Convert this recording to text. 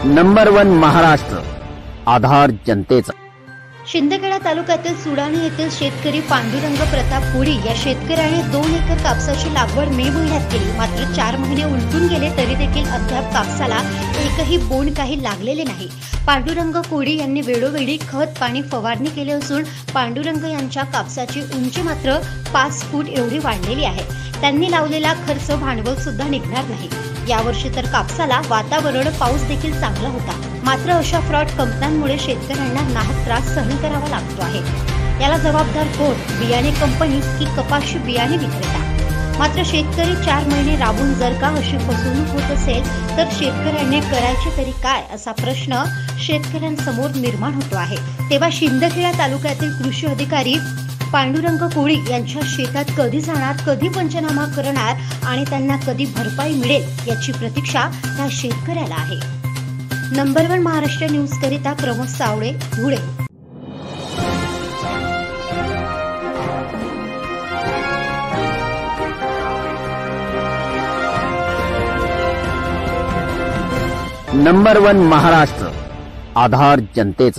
Number 1 Maharashtra, आधार जनतेचा। शिंदखेडा तालुक्यातील सुडाणे येथील शेतकरी पांडुरंग प्रताप कोळी या शेतकऱ्याने 2 एकर कापसाची लागवड मे महिन्यात केली। मात्र 4 महिने उलटून गेले तरी देखील अद्याप कापसाला एकही बोंड काही लागलेले नाही। पांडुरंग कोळी यांनी वेळोवेळी खत पाणी फवारणी केली असून पांडुरंग यांच्या कापसाची उंची मात्र 5 फूट एवढी वाढलेली आहे। त्यांनी लावलेला खर्च भांडवल सुद्धा निघणार नाही। यावर्षी तर कापसाला वातावरण पाऊस देखील चांगला होता, मात्र अशा फ्रॉड कंपन्यांमुळे शेतकऱ्यांना नाहक त्रास सहन करावा लागतो आहे। याला जबाबदार कोण, बियाणे कंपनी की कपाशी बियाणे विक्रेता? मात्र शेतकरी 4 महिने राबून जर का अशी फसवणूक होत असेल तर शेतकऱ्यांनी करायचे तरी काय, असा प्रश्न शेतकऱ्यांसमोर निर्माण होतो आहे। तेव्हा शिंदखेडा तालुक्यातील कृषी अधिकारी पांडुरंग कोळी यांच्या शेतात कधी जाणार, कधी पंचनामा करणार आणि त्यांना कधी भरपाई मिळेल याची प्रतीक्षा त्या शेतकऱ्याला आहे। नंबर 1 महाराष्ट्र न्यूज करिता प्रमोद सावळे, धुळे। नंबर 1 महाराष्ट्र, आधार जनतेचा।